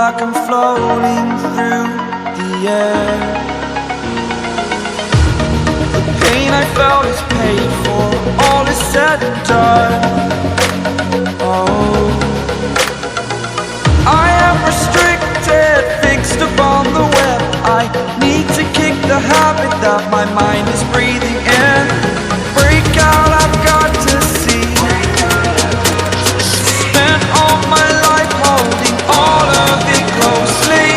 like I'm floating through the air. The pain I felt is paid for, all is said and done. Oh, I am restricted, fixed upon the web. I need to kick the habit that my mind is breathing in. Break out, I've got to see. Spent all my life holding all of it closely.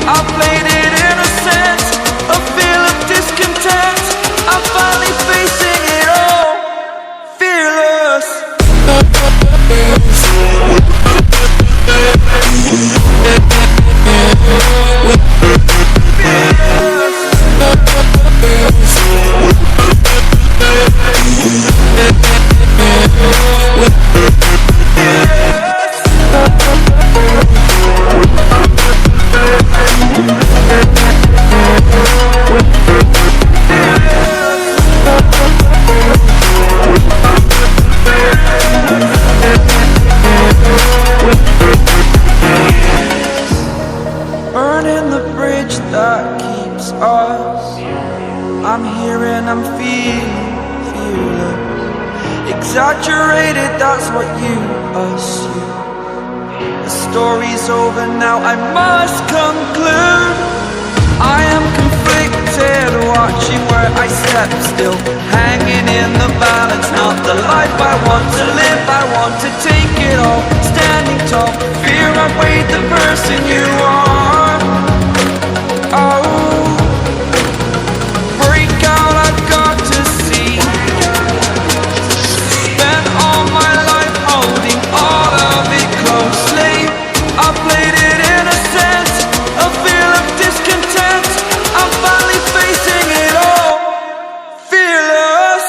I played it innocent, a feel of discontent. I'm finally facing it all, fearless. Burning the bridge that keeps us. I'm here and I'm feeling fearless. Exaggerated, that's what you assume. The story's over now, I must conclude. I am conflicted, watching where I step still, hanging in the balance. Not the life I want to live, I want to take it all. Standing tall, fear I've weighed the person you are. Oh, break out, I've got to see. Spent all my life holding all of it closely. I played it innocent, a feel of discontent. I'm finally facing it all, fearless.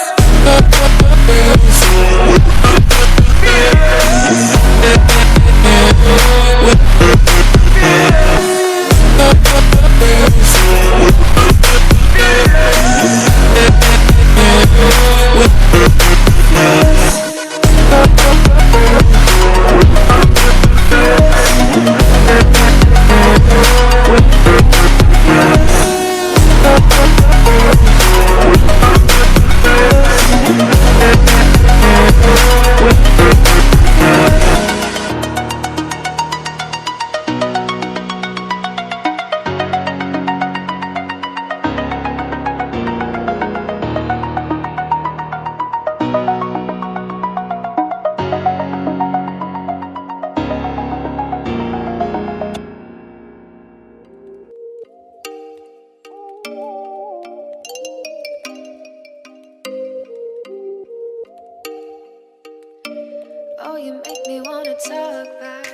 Oh, you make me wanna talk back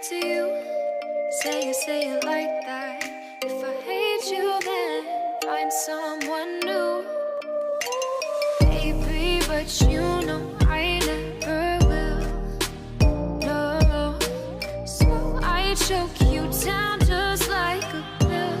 to you. Say it like that. If I hate you, then find someone new. Baby, but you know I never will. No, so I choke you down just like a pill.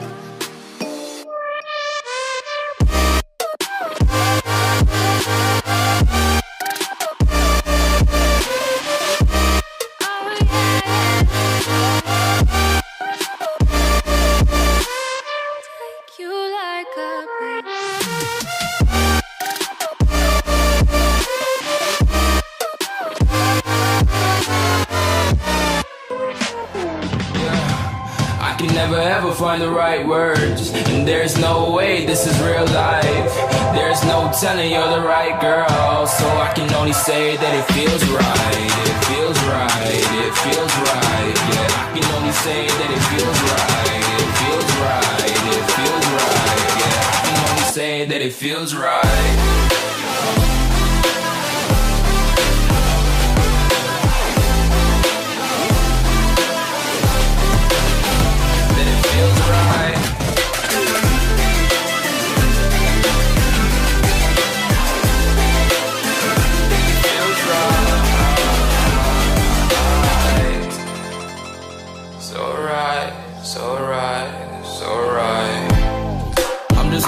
Never ever find the right words, and there's no way this is real life. There's no telling you're the right girl, so I can only say that it feels right. It feels right, it feels right. Yeah, I can only say that it feels right. It feels right, it feels right. Yeah, I can only say that it feels right.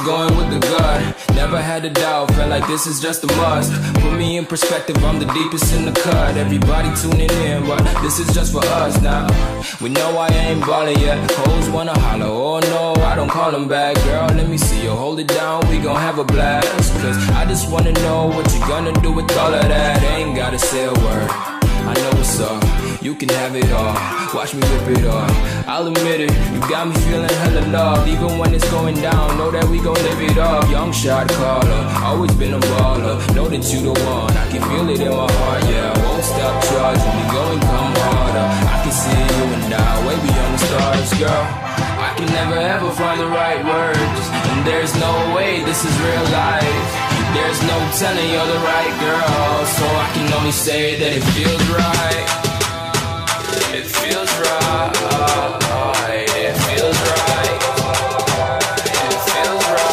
Going with the gut. Never had a doubt, felt like this is just a must. Put me in perspective, I'm the deepest in the cut. Everybody tuning in, but this is just for us now. We know I ain't ballin' yet. Hoes wanna holler, oh no, I don't call them back. Girl, let me see you hold it down, we gon' have a blast. Cause I just wanna know what you gonna do with all of that. Ain't gotta say a word, I know what's up. You can have it all, watch me rip it off. I'll admit it, you got me feeling hella loved. Even when it's going down, know that we gon' live it up. Young shot caller, always been a baller. Know that you the one, I can feel it in my heart. Yeah, I won't stop charging, we go and come harder. I can see you and I, way beyond the stars, girl. I can never ever find the right words, and there's no way this is real life. There's no telling you're the right girl, so I can only say that it feels right. It feels right. It feels right. It feels right.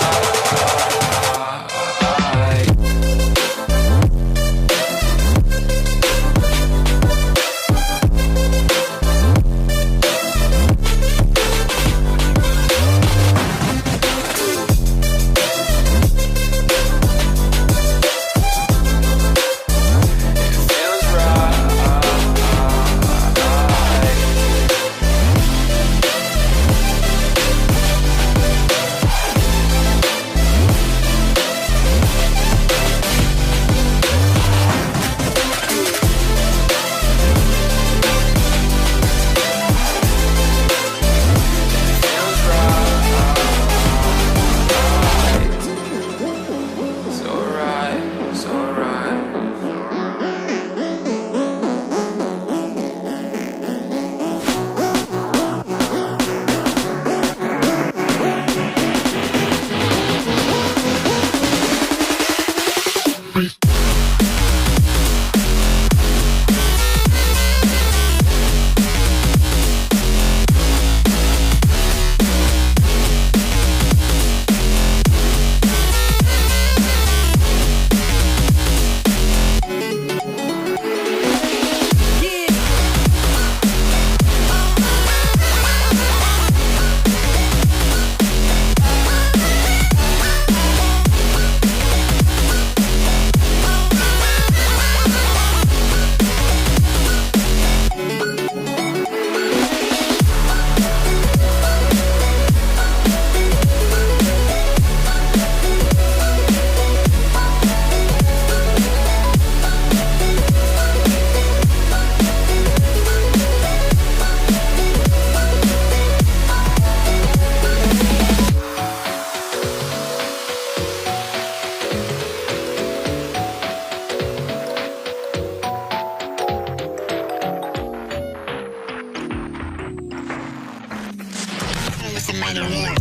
Minor war.